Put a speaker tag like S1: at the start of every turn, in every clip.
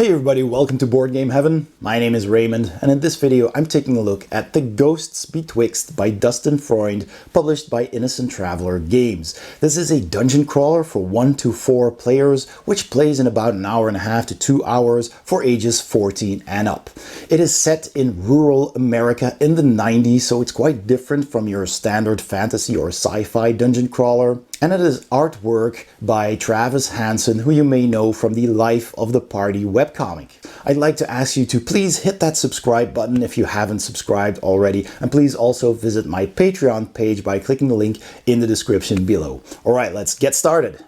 S1: Hey everybody, welcome to Board Game Heaven. My name is Raymond, and in this video I'm taking a look at The Ghosts Betwixt by Dustin Freund, published by Innocent Traveler Games. This is a dungeon crawler for 1 to 4 players, which plays in about an hour and a half to 2 hours for ages 14 and up. It is set in rural America in the 90s, so it's quite different from your standard fantasy or sci-fi dungeon crawler. And it is artwork by Travis Hansen, who you may know from the Life of the Party webcomic. I'd like to ask you to please hit that subscribe button if you haven't subscribed already, and please also visit my Patreon page by clicking the link in the description below. Alright, let's get started.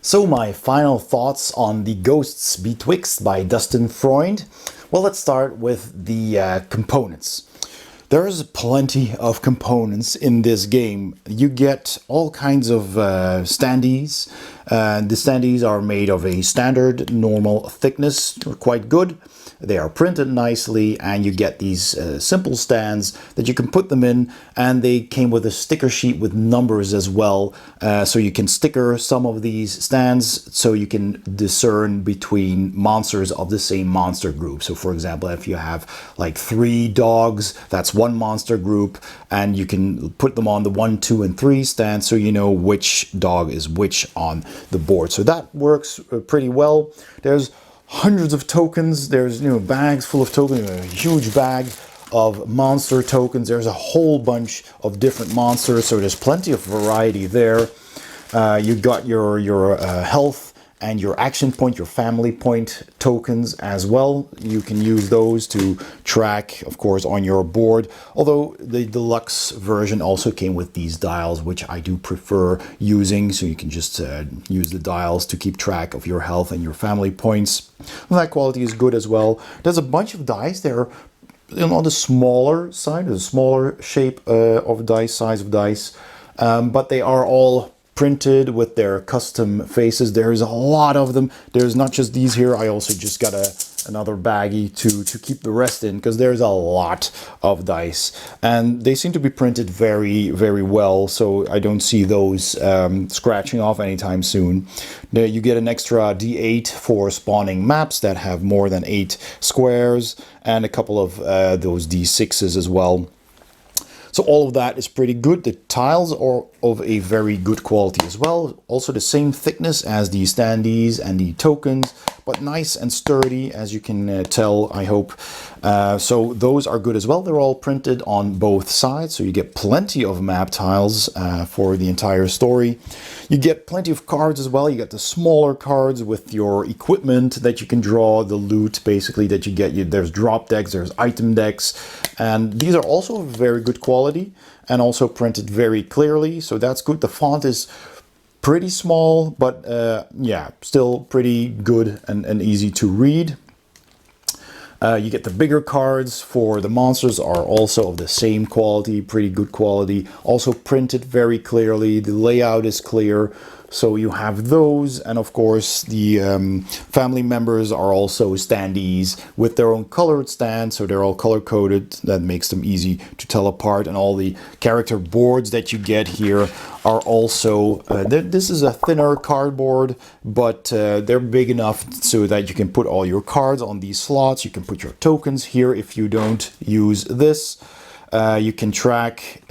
S1: So my final thoughts on The Ghosts Betwixt by Dustin Freund. Well, let's start with the components. There is plenty of components in this game. You get all kinds of standees. The standees are made of a standard normal thickness. They're quite good. They are printed nicely, and you get these simple stands that you can put them in, and they came with a sticker sheet with numbers as well, so you can sticker some of these stands so you can discern between monsters of the same monster group. So for example, if you have like 3 dogs, that's one monster group, and you can put them on the 1, 2, and 3 stand so you know which dog is which on the board. So that works pretty well. There's hundreds of tokens. There's bags full of tokens, a huge bag of monster tokens. There's a whole bunch of different monsters, so there's plenty of variety there. You got your health and your action point, your family point tokens as well. You can use those to track, of course, on your board. Although the deluxe version also came with these dials, which I do prefer using. So you can just use the dials to keep track of your health and your family points. And that quality is good as well. There's a bunch of dice. They're on the smaller side, the smaller shape of dice, size of dice. But they are all printed with their custom faces. There's a lot of them. There's not just these here. I also just got another baggie to keep the rest in, because there's a lot of dice, and they seem to be printed very, very well, so I don't see those scratching off anytime soon. There you get an extra D8 for spawning maps that have more than 8 squares, and a couple of those D6s as well. So all of that is pretty good. The tiles are of a very good quality as well. Also the same thickness as the standees and the tokens, but nice and sturdy, as you can tell, I hope. So those are good as well. They're all printed on both sides, so you get plenty of map tiles for the entire story. You get plenty of cards as well. You get the smaller cards with your equipment that you can draw, the loot basically that you get. There's drop decks, there's item decks, and these are also of very good quality and also printed very clearly, so that's good. The font is pretty small, but yeah, still pretty good and easy to read. You get the bigger cards for the monsters, are also of the same quality, pretty good quality, also printed very clearly. The layout is clear, so you have those, and of course the family members are also standees with their own colored stands, so they're all color coded. That makes them easy to tell apart, and all the character boards that you get here are also this is a thinner cardboard, but they're big enough so that you can put all your cards on these slots. You can put your tokens here if you don't use this. You can track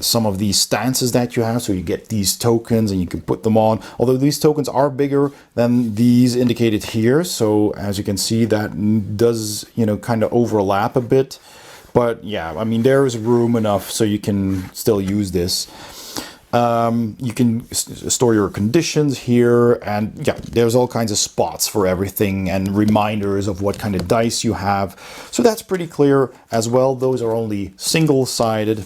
S1: some of these stances that you have, so you get these tokens and you can put them on. Although these tokens are bigger than these indicated here, so as you can see, that does kind of overlap a bit. But yeah, I mean, there is room enough so you can still use this. You can store your conditions here, and yeah, there's all kinds of spots for everything and reminders of what kind of dice you have. So that's pretty clear as well. Those are only single-sided.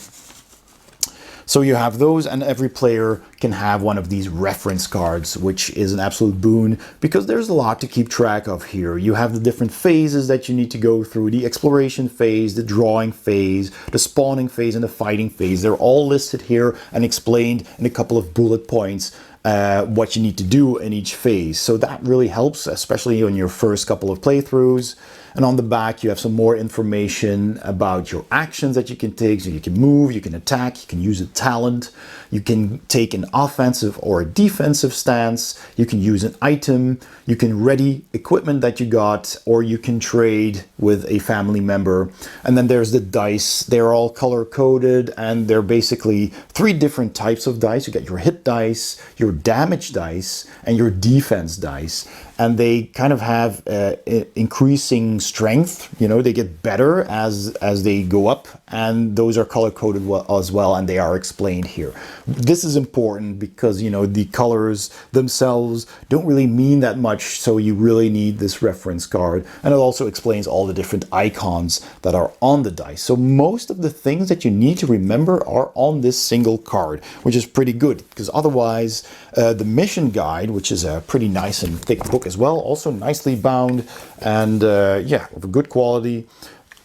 S1: So you have those, and every player can have one of these reference cards, which is an absolute boon because there's a lot to keep track of here. You have the different phases that you need to go through: the exploration phase, the drawing phase, the spawning phase, and the fighting phase. They're all listed here and explained in a couple of bullet points what you need to do in each phase. So that really helps, especially on your first couple of playthroughs. And on the back, you have some more information about your actions that you can take. So you can move, you can attack, you can use a talent, you can take an offensive or a defensive stance, you can use an item, you can ready equipment that you got, or you can trade with a family member. And then there's the dice. They're all color coded, and they're basically 3 different types of dice. You got your hit dice, your damage dice, and your defense dice. And they kind of have increasing strength. You know, they get better as they go up, and those are color coded as well, and they are explained here. This is important because, you know, the colors themselves don't really mean that much, so you really need this reference card. And it also explains all the different icons that are on the dice. So most of the things that you need to remember are on this single card, which is pretty good, because otherwise the mission guide, which is a pretty nice and thick book as well, also nicely bound, and yeah, of good quality.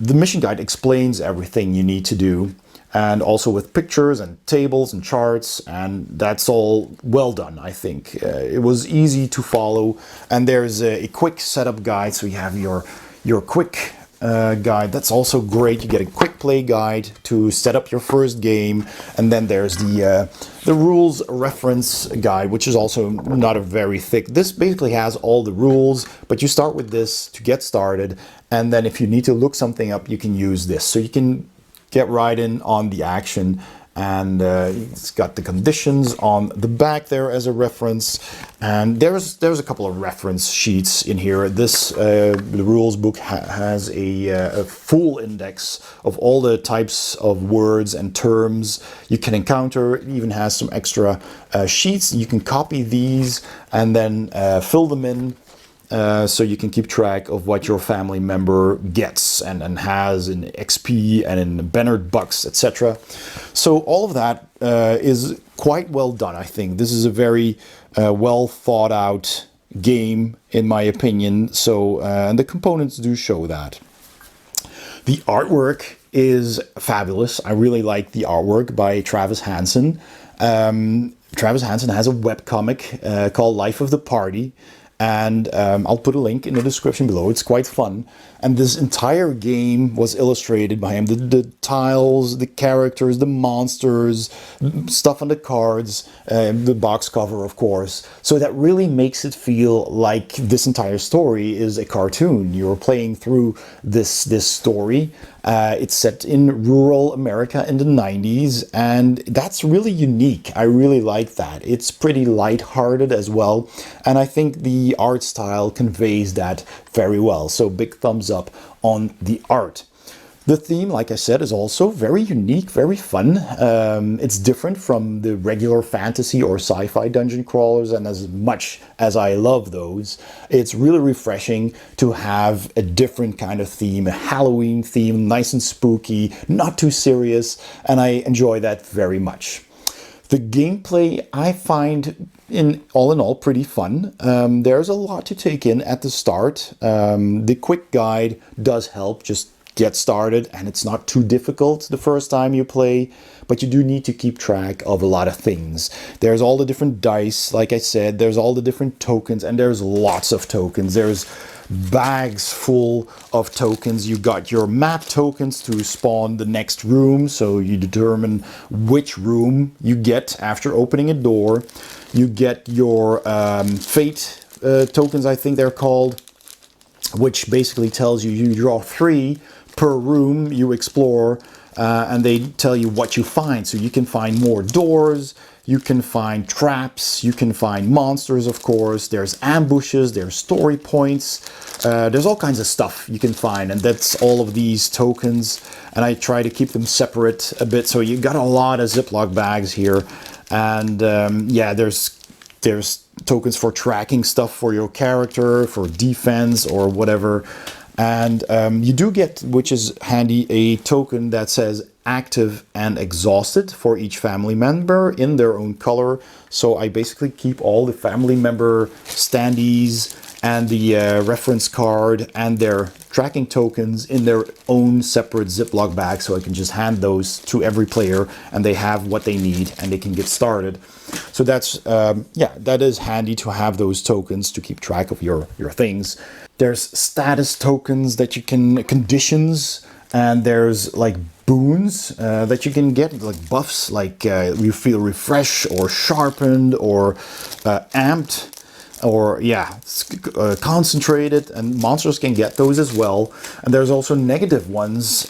S1: The mission guide explains everything you need to do, and also with pictures and tables and charts, and that's all well done, I think. It was easy to follow, and there's a quick setup guide, so you have your quick guide. That's also great. You get a quick play guide to set up your first game, and then there's the rules reference guide, which is also not a very thick. This basically has all the rules, but you start with this to get started, and then if you need to look something up, you can use this. So you can get right in on the action, and it's got the conditions on the back there as a reference, and there's a couple of reference sheets in here. This the rules book has a full index of all the types of words and terms you can encounter. It even has some extra sheets. You can copy these and then fill them in, so you can keep track of what your family member gets and has in XP and in Bennett bucks, etc. So all of that is quite well done, I think. This is a very well thought out game, in my opinion. So and the components do show that. The artwork is fabulous. I really like the artwork by Travis Hansen. Travis Hansen has a webcomic called Life of the Party. And I'll put a link in the description below. It's quite fun. And this entire game was illustrated by him. The tiles, the characters, the monsters, stuff on the cards, the box cover, of course. So that really makes it feel like this entire story is a cartoon. You're playing through this story. It's set in rural America in the 90s, and that's really unique. I really like that. It's pretty lighthearted as well, and I think the art style conveys that very well. So big thumbs up on the art. The theme, like I said, is also very unique, very fun. It's different from the regular fantasy or sci-fi dungeon crawlers, and as much as I love those, it's really refreshing to have a different kind of theme, a Halloween theme, nice and spooky, not too serious, and I enjoy that very much. The gameplay I find in all pretty fun. There's a lot to take in at the start. The quick guide does help just get started, and it's not too difficult the first time you play, but you do need to keep track of a lot of things. There's all the different dice, like I said, there's all the different tokens, and there's lots of tokens. There's bags full of tokens. You got your map tokens to spawn the next room, so you determine which room you get after opening a door. You get your fate tokens, I think they're called, which basically tells you you draw 3 per room you explore, and they tell you what you find. So you can find more doors, you can find traps, you can find monsters, of course, there's ambushes, there's story points, there's all kinds of stuff you can find, and that's all of these tokens, and I try to keep them separate a bit. So you got a lot of Ziploc bags here, and yeah, there's tokens for tracking stuff for your character, for defense or whatever. And you do get, which is handy, a token that says active and exhausted for each family member in their own color. So I basically keep all the family member standees and the reference card and their tracking tokens in their own separate Ziploc bag, so I can just hand those to every player and they have what they need and they can get started. So that's, yeah, that is handy to have those tokens to keep track of your things. There's status tokens that you can, conditions, and there's like boons that you can get, like buffs, like you feel refreshed or sharpened or amped, or yeah, concentrated, and monsters can get those as well. And there's also negative ones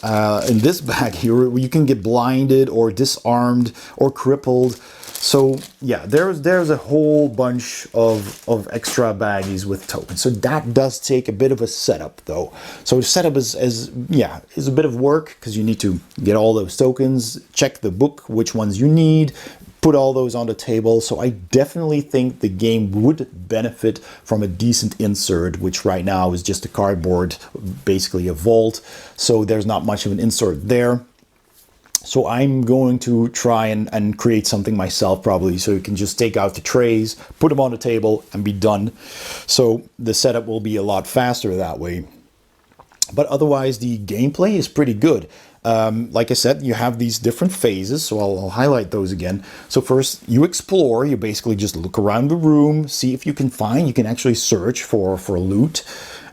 S1: in this bag here, where you can get blinded or disarmed or crippled. So yeah, there's a whole bunch of extra baggies with tokens. So that does take a bit of a setup though. So the setup is a bit of work, because you need to get all those tokens, check the book, which ones you need, put all those on the table. So I definitely think the game would benefit from a decent insert, which right now is just a cardboard, basically a vault. So there's not much of an insert there. So I'm going to try and create something myself, probably, so you can just take out the trays, put them on the table, and be done. So the setup will be a lot faster that way. But otherwise, the gameplay is pretty good. Like I said, you have these different phases, so I'll highlight those again. So first, you explore. You basically just look around the room, see if you can find. You can actually search for loot.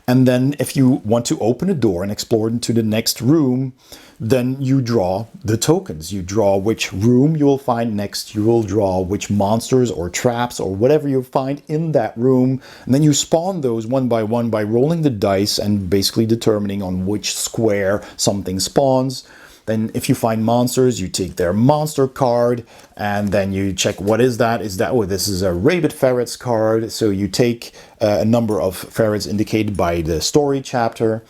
S1: And then if you want to open a door and explore into the next room, then you draw the tokens. You draw which room you will find next. You will draw which monsters or traps or whatever you find in that room. And then you spawn those one by rolling the dice and basically determining on which square something spawns. Then if you find monsters, you take their monster card and then you check what is that. Oh, this is a rabid ferrets card. So you take a number of ferrets indicated by the story chapter.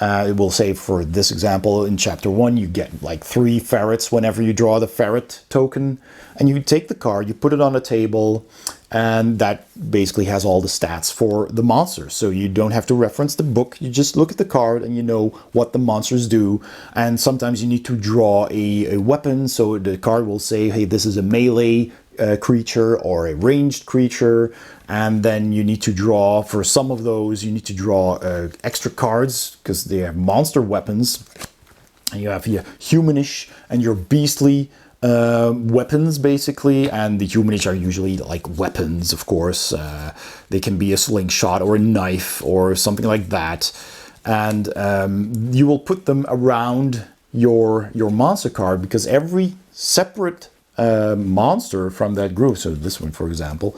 S1: It will say, for this example, in chapter 1, you get like 3 ferrets whenever you draw the ferret token. And you take the card, you put it on a table, and that basically has all the stats for the monsters. So you don't have to reference the book, you just look at the card and you know what the monsters do. And sometimes you need to draw a weapon, so the card will say, hey, this is a melee creature or a ranged creature. And then you need to draw, for some of those, you need to draw extra cards, because they have monster weapons. And you have your humanish and your beastly weapons, basically. And the humanish are usually like weapons, of course. They can be a slingshot or a knife or something like that. And you will put them around your monster card, because every separate monster from that group, so this one, for example,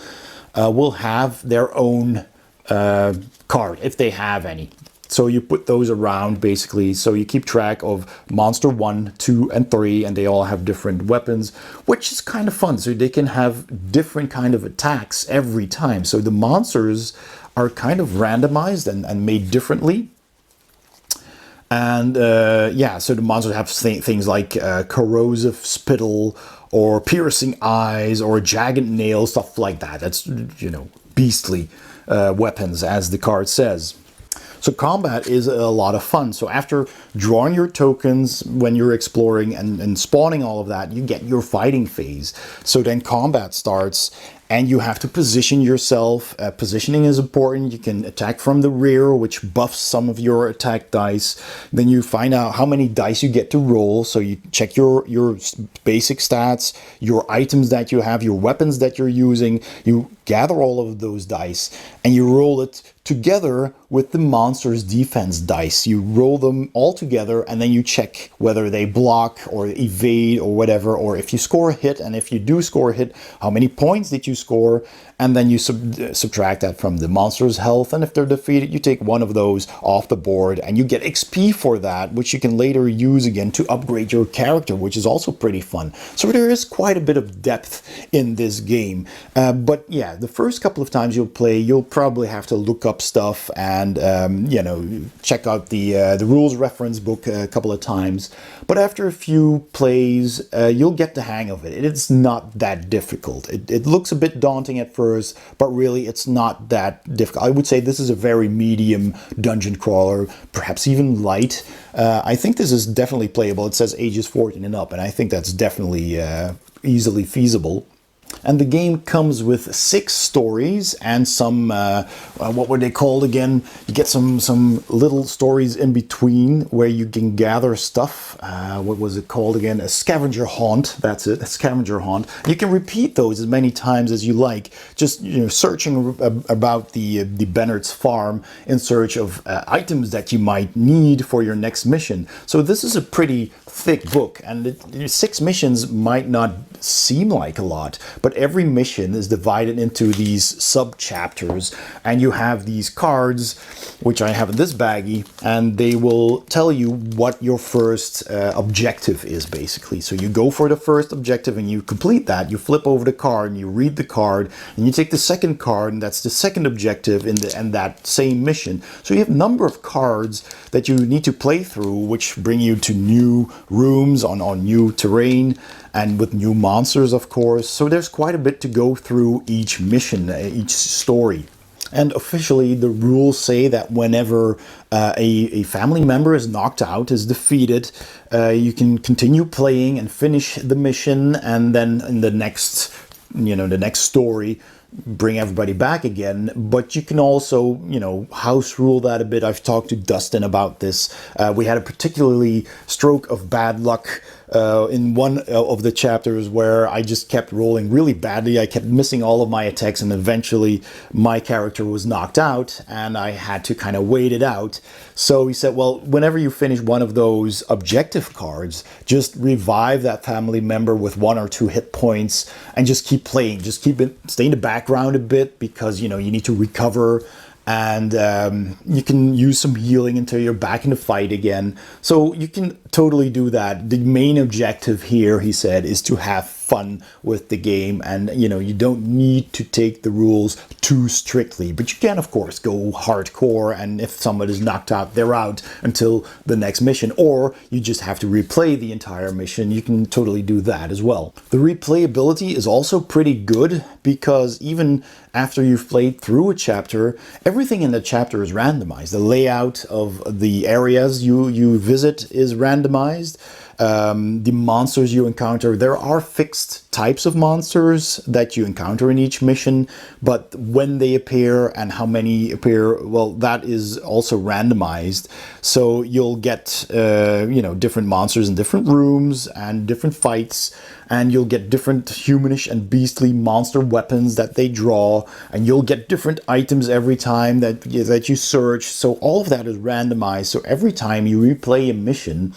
S1: will have their own card, if they have any. So you put those around, basically, so you keep track of monster 1, 2, and 3, and they all have different weapons, which is kind of fun. So they can have different kind of attacks every time. So the monsters are kind of randomized and made differently. And yeah, so the monsters have things like corrosive spittle, or piercing eyes, or jagged nails, stuff like that. That's, you know, beastly weapons, as the card says. So combat is a lot of fun. So after drawing your tokens, when you're exploring and spawning all of that, you get your fighting phase. So then combat starts, and you have to position yourself. Positioning is important. You can attack from the rear, which buffs some of your attack dice. Then you find out how many dice you get to roll. So you check your basic stats, your items that you have, your weapons that you're using. You gather all of those dice and you roll it together with the monster's defense dice. You roll them all together and then you check whether they block or evade or whatever, or if you score a hit, and if you do score a hit, how many points did you score, and then you subtract that from the monster's health, and if they're defeated, you take one of those off the board and you get XP for that, which you can later use again to upgrade your character, which is also pretty fun. So there is quite a bit of depth in this game. But yeah, the first couple of times you'll play, you'll probably have to look up stuff and you know, check out the rules reference book a couple of times. But after a few plays, you'll get the hang of it. It's not that difficult. It looks a bit daunting at first, but really it's not that difficult. I would say this is a very medium dungeon crawler, perhaps even light. I think this is definitely playable. It says ages 14 and up, and I think that's definitely easily feasible. And the game comes with 6 stories and some, what were they called again? You get some little stories in between where you can gather stuff. What was it called again? A scavenger hunt. That's it, a scavenger hunt. You can repeat those as many times as you like, just searching about the Bennard's farm in search of items that you might need for your next mission. So this is a pretty thick book, and 6 missions might not seem like a lot, but every mission is divided into these sub-chapters, and you have these cards, which I have in this baggie, and they will tell you what your first objective is, basically. So you go for the first objective and you complete that, you flip over the card and you read the card, and you take the second card, and that's the second objective in that same mission. So you have a number of cards that you need to play through, which bring you to new rooms on new terrain, and with new monsters, of course. So there's quite a bit to go through each mission, each story. And officially, the rules say that whenever a family member is knocked out, is defeated, you can continue playing and finish the mission, and then in the next story, bring everybody back again. But you can also, house rule that a bit. I've talked to Dustin about this. We had a particularly stroke of bad luck in one of the chapters where I just kept rolling really badly. I kept missing all of my attacks, and eventually my character was knocked out, and I had to kind of wait it out. So he said, well, whenever you finish one of those objective cards, just revive that family member with 1 or 2 hit points and just keep playing. Just stay in the background a bit, because you need to recover, and you can use some healing until you're back in the fight again. So you can totally do that. The main objective here, he said, is to have fun with the game, and you don't need to take the rules too strictly, but you can of course go hardcore, and if someone is knocked out, they're out until the next mission, or you just have to replay the entire mission. You can totally do that as well. The replayability is also pretty good, because even after you've played through a chapter, everything in the chapter is randomized. The layout of the areas you visit is randomized. The monsters you encounter, there are fixed types of monsters that you encounter in each mission, but when they appear and how many appear, well, that is also randomized. So you'll get different monsters in different rooms and different fights, and you'll get different humanish and beastly monster weapons that they draw, and you'll get different items every time that you search. So all of that is randomized. So every time you replay a mission,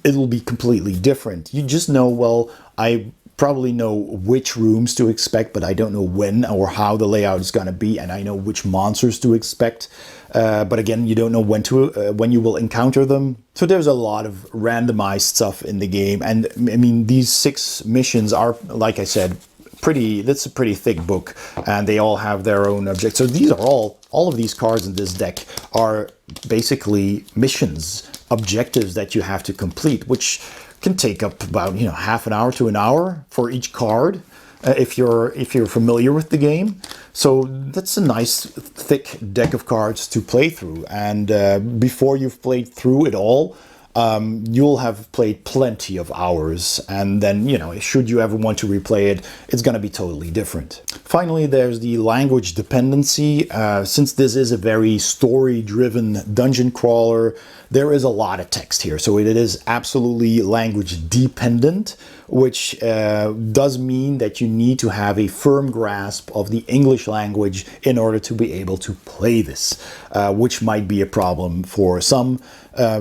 S1: it'll be completely different. You just know, well, I probably know which rooms to expect, but I don't know when or how the layout is going to be, and I know which monsters to expect. But again, you don't know when you will encounter them. So there's a lot of randomized stuff in the game. And I mean, these 6 missions are, like I said, that's a pretty thick book, and they all have their own objectives. So these are all of these cards in this deck are basically missions, objectives that you have to complete, which can take up about half an hour to an hour for each card, if you're familiar with the game. So that's a nice thick deck of cards to play through, and before you've played through it all, you'll have played plenty of hours, and then should you ever want to replay it, it's going to be totally different. Finally, there's the language dependency. Since this is a very story-driven dungeon crawler, there is a lot of text here, so it is absolutely language dependent, which does mean that you need to have a firm grasp of the English language in order to be able to play this, which might be a problem for some.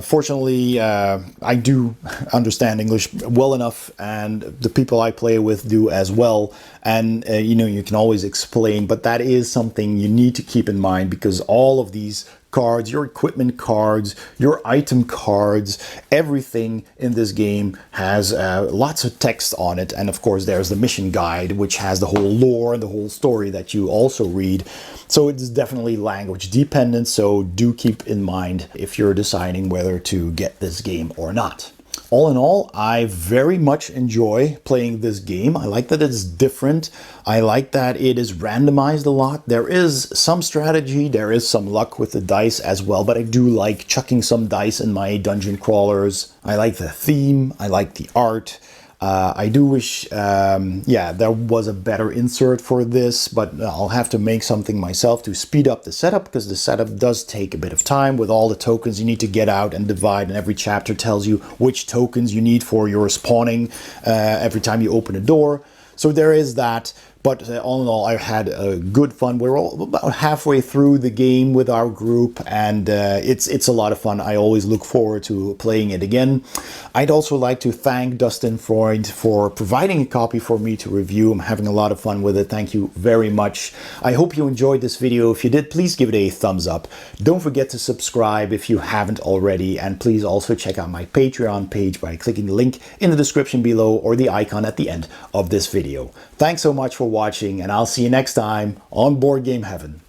S1: Fortunately, I do understand English well enough, and the people I play with do as well. And you can always explain, but that is something you need to keep in mind, because all of these cards, your equipment cards, your item cards, everything in this game has lots of text on it. And of course, there's the mission guide, which has the whole lore and the whole story that you also read. So it's definitely language dependent. So do keep in mind if you're deciding whether to get this game or not. All in all, I very much enjoy playing this game. I like that it's different. I like that it is randomized a lot. There is some strategy, there is some luck with the dice as well, but I do like chucking some dice in my dungeon crawlers. I like the theme, I like the art. I do wish, yeah, there was a better insert for this, but I'll have to make something myself to speed up the setup, because the setup does take a bit of time with all the tokens you need to get out and divide, and every chapter tells you which tokens you need for your spawning every time you open a door. So there is that. But all in all, I had good fun. We're all about halfway through the game with our group, and it's a lot of fun. I always look forward to playing it again. I'd also like to thank Dustin Freund for providing a copy for me to review. I'm having a lot of fun with it. Thank you very much. I hope you enjoyed this video. If you did, please give it a thumbs up. Don't forget to subscribe if you haven't already, and please also check out my Patreon page by clicking the link in the description below or the icon at the end of this video. Thanks so much for watching, and I'll see you next time on Board Game Heaven.